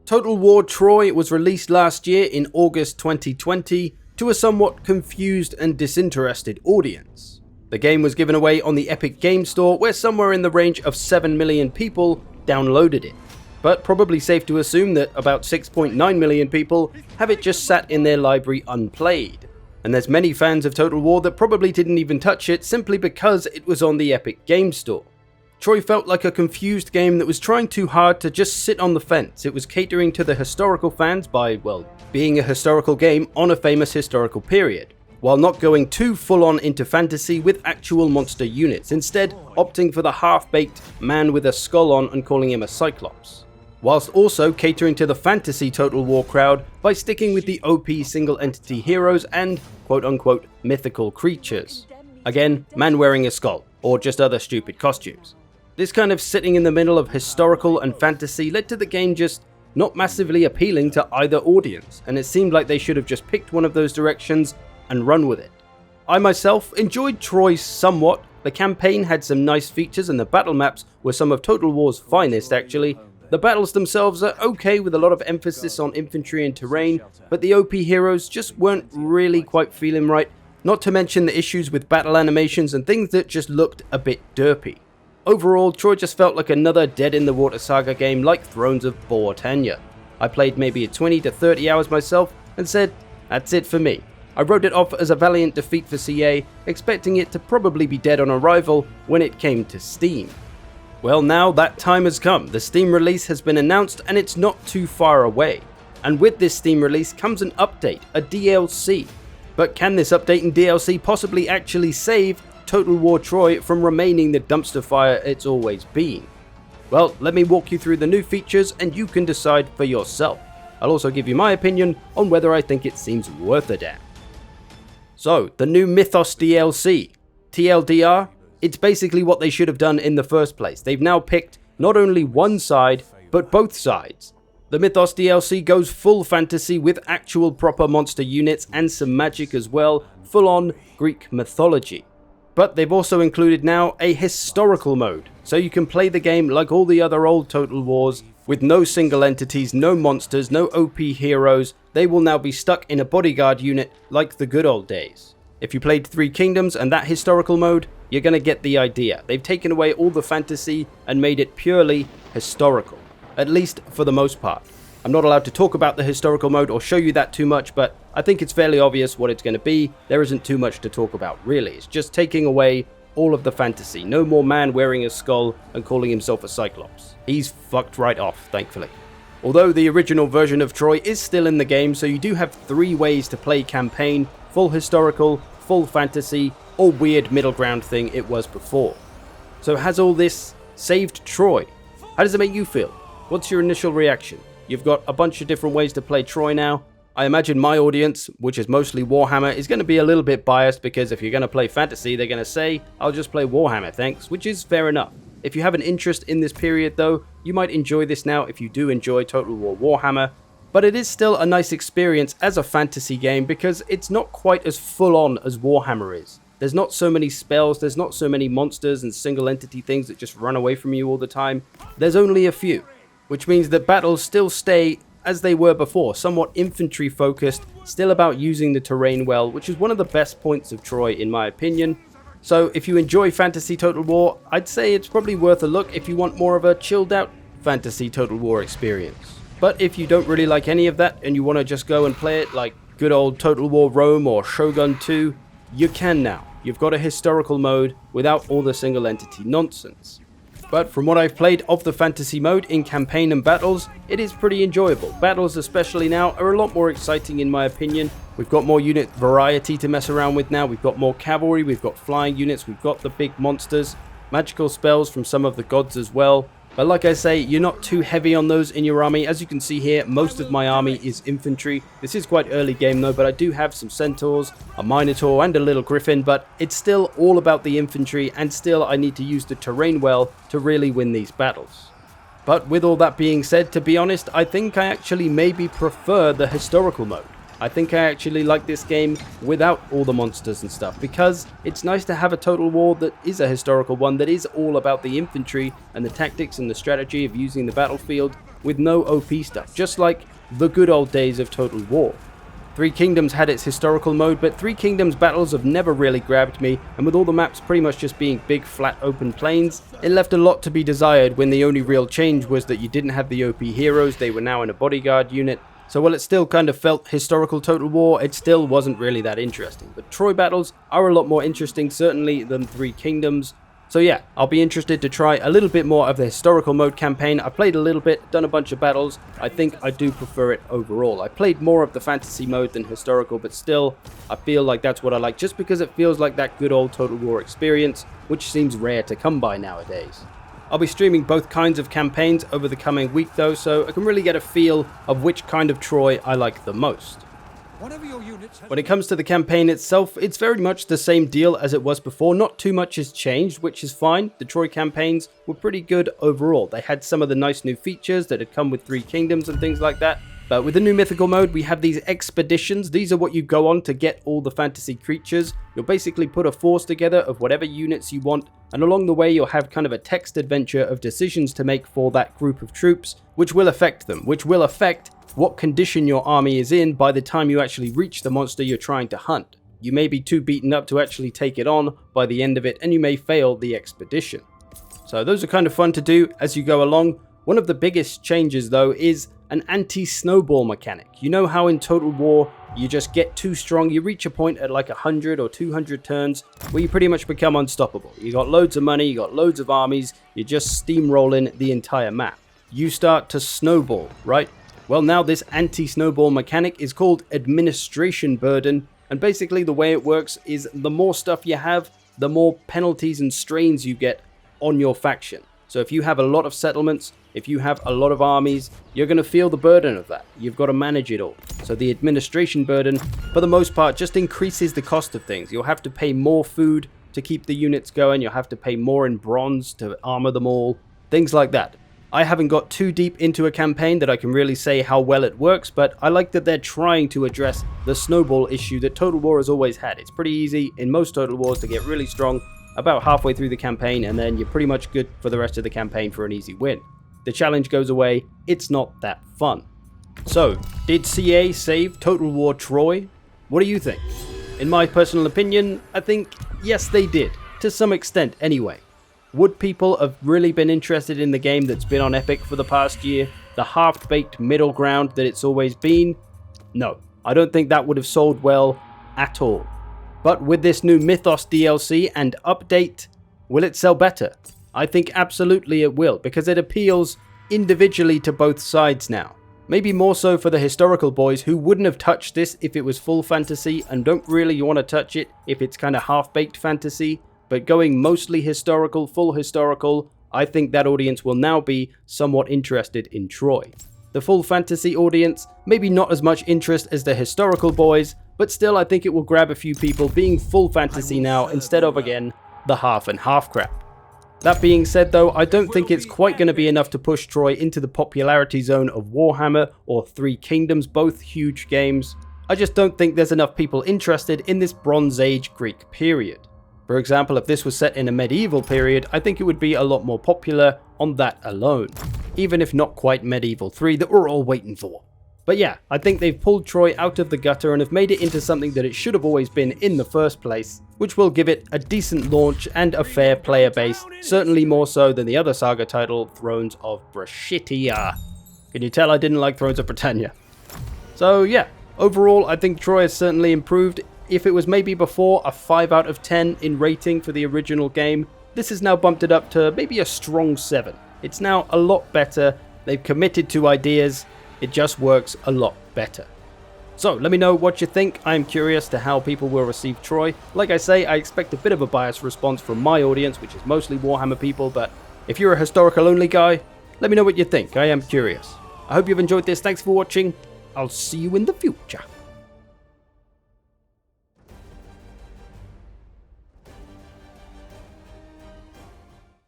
Total War Troy was released last year in August 2020 to a somewhat confused and disinterested audience. The game was given away on the Epic Game Store, where somewhere in the range of 7 million people downloaded it. But probably safe to assume that about 6.9 million people have it just sat in their library unplayed. And there's many fans of Total War that probably didn't even touch it simply because it was on the Epic Game Store. Troy felt like a confused game that was trying too hard to just sit on the fence. It was catering to the historical fans by, well, being a historical game on a famous historical period, while not going too full-on into fantasy with actual monster units, instead opting for the half-baked man with a skull on and calling him a Cyclops. Whilst also catering to the fantasy Total War crowd by sticking with the OP single-entity heroes and quote-unquote mythical creatures. Again, man wearing a skull, or just other stupid costumes. This kind of sitting in the middle of historical and fantasy led to the game just not massively appealing to either audience, and it seemed like they should have just picked one of those directions and run with it. I myself enjoyed Troy somewhat. The campaign had some nice features and the battle maps were some of Total War's finest actually. The battles themselves are okay with a lot of emphasis on infantry and terrain, but the OP heroes just weren't really quite feeling right, not to mention the issues with battle animations and things that just looked a bit derpy. Overall, Troy just felt like another dead-in-the-water saga game like Thrones of Britannia. I played maybe 20 to 30 hours myself and said, that's it for me. I wrote it off as a valiant defeat for CA, expecting it to probably be dead on arrival when it came to Steam. Well, now that time has come. The Steam release has been announced and it's not too far away. And with this Steam release comes an update, a DLC. But can this update and DLC possibly actually save Total War Troy from remaining the dumpster fire it's always been? Well, let me walk you through the new features and you can decide for yourself. I'll also give you my opinion on whether I think it seems worth a damn. So, the new Mythos DLC. TLDR, it's basically what they should have done in the first place. They've now picked not only one side, but both sides. The Mythos DLC goes full fantasy with actual proper monster units and some magic as well, full on Greek mythology. But they've also included now a historical mode, so you can play the game like all the other old Total Wars, with no single entities, no monsters, no OP heroes. They will now be stuck in a bodyguard unit like the good old days. If you played Three Kingdoms and that historical mode, you're gonna get the idea. They've taken away all the fantasy and made it purely historical, at least for the most part. I'm not allowed to talk about the historical mode or show you that too much, but I think it's fairly obvious what it's going to be. There isn't too much to talk about, really. It's just taking away all of the fantasy. No more man wearing a skull and calling himself a Cyclops. He's fucked right off, thankfully. Although the original version of Troy is still in the game, so you do have 3 ways to play campaign: full historical, full fantasy, or weird middle ground thing it was before. So has all this saved Troy? How does it make you feel? What's your initial reaction? You've got a bunch of different ways to play Troy now. I imagine my audience, which is mostly Warhammer, is going to be a little bit biased because if you're going to play fantasy, they're going to say, I'll just play Warhammer, thanks, which is fair enough. If you have an interest in this period though, you might enjoy this now if you do enjoy Total War Warhammer, but it is still a nice experience as a fantasy game because it's not quite as full on as Warhammer is. There's not so many spells, there's not so many monsters and single entity things that just run away from you all the time. There's only a few, which means that battles still stay as they were before, somewhat infantry focused, still about using the terrain well, which is one of the best points of Troy in my opinion. So if you enjoy fantasy Total War, I'd say it's probably worth a look if you want more of a chilled out fantasy Total War experience. But if you don't really like any of that and you want to just go and play it like good old Total War Rome or Shogun 2, you can now. You've got a historical mode without all the single entity nonsense. But from what I've played of the fantasy mode in campaign and battles, it is pretty enjoyable. Battles especially now are a lot more exciting in my opinion. We've got more unit variety to mess around with now. We've got more cavalry, we've got flying units, we've got the big monsters, magical spells from some of the gods as well. But like I say, you're not too heavy on those in your army. As you can see here, most of my army is infantry. This is quite early game though, but I do have some centaurs, a minotaur and a little griffin, but it's still all about the infantry and still I need to use the terrain well to really win these battles. But with all that being said, to be honest, I think I actually maybe prefer the historical mode. I think I actually like this game without all the monsters and stuff, because it's nice to have a Total War that is a historical one that is all about the infantry and the tactics and the strategy of using the battlefield with no OP stuff, just like the good old days of Total War. Three Kingdoms had its historical mode, but Three Kingdoms battles have never really grabbed me, and with all the maps pretty much just being big flat open plains, it left a lot to be desired when the only real change was that you didn't have the OP heroes, they were now in a bodyguard unit. So while it still kind of felt historical Total War, it still wasn't really that interesting. But Troy battles are a lot more interesting certainly than Three Kingdoms. So yeah, I'll be interested to try a little bit more of the historical mode campaign. I played a little bit, done a bunch of battles. I think I do prefer it overall. I played more of the fantasy mode than historical, but still, I feel like that's what I like, just because it feels like that good old Total War experience, which seems rare to come by nowadays. I'll be streaming both kinds of campaigns over the coming week though, so I can really get a feel of which kind of Troy I like the most. When it comes to the campaign itself, it's very much the same deal as it was before. Not too much has changed, which is fine. The Troy campaigns were pretty good overall. They had some of the nice new features that had come with Three Kingdoms and things like that. But with the new mythical mode, we have these expeditions. These are what you go on to get all the fantasy creatures. You'll basically put a force together of whatever units you want, and along the way you'll have kind of a text adventure of decisions to make for that group of troops, which will affect them, which will affect what condition your army is in by the time you actually reach the monster you're trying to hunt. You may be too beaten up to actually take it on by the end of it, and you may fail the expedition. So those are kind of fun to do as you go along. One of the biggest changes though is an anti-snowball mechanic. You know how in Total War you just get too strong, you reach a point at like 100 or 200 turns where you pretty much become unstoppable. You got loads of money, you got loads of armies, you're just steamrolling the entire map. You start to snowball, right? Well, now this anti-snowball mechanic is called administration burden, and basically the way it works is the more stuff you have, the more penalties and strains you get on your faction. So if you have a lot of settlements, if you have a lot of armies, you're going to feel the burden of that. You've got to manage it all. So the administration burden, for the most part, just increases the cost of things. You'll have to pay more food to keep the units going. You'll have to pay more in bronze to armor them all. Things like that. I haven't got too deep into a campaign that I can really say how well it works, but I like that they're trying to address the snowball issue that Total War has always had. It's pretty easy in most Total Wars to get really strong about halfway through the campaign, and then you're pretty much good for the rest of the campaign for an easy win. The challenge goes away, it's not that fun. So, did CA save Total War Troy? What do you think? In my personal opinion, I think yes they did, to some extent anyway. Would people have really been interested in the game that's been on Epic for the past year? The half-baked middle ground that it's always been? No, I don't think that would have sold well at all. But with this new Mythos DLC and update, will it sell better? I think absolutely it will, because it appeals individually to both sides now. Maybe more so for the historical boys who wouldn't have touched this if it was full fantasy and don't really want to touch it if it's kind of half-baked fantasy. But going mostly historical, full historical, I think that audience will now be somewhat interested in Troy. The full fantasy audience, maybe not as much interest as the historical boys, but still I think it will grab a few people being full fantasy now instead of, again, the half and half crap. That being said though, I don't think it's quite going to be enough to push Troy into the popularity zone of Warhammer or Three Kingdoms, both huge games. I just don't think there's enough people interested in this Bronze Age Greek period. For example, if this was set in a medieval period, I think it would be a lot more popular on that alone. Even if not quite Medieval 3 that we're all waiting for. But yeah, I think they've pulled Troy out of the gutter and have made it into something that it should have always been in the first place, which will give it a decent launch and a fair player base, certainly more so than the other saga title, Thrones of Britannia. Can you tell I didn't like Thrones of Britannia? So yeah, overall I think Troy has certainly improved. If it was maybe before a 5 out of 10 in rating for the original game, this has now bumped it up to maybe a strong 7. It's now a lot better, they've committed to ideas, it just works a lot better. So let me know what you think. I'm curious to how people will receive Troy. Like I say, I expect a bit of a biased response from my audience, which is mostly Warhammer people, but if you're a historical only guy, let me know what you think. I am curious. I hope you've enjoyed this. Thanks for watching. I'll see you in the future.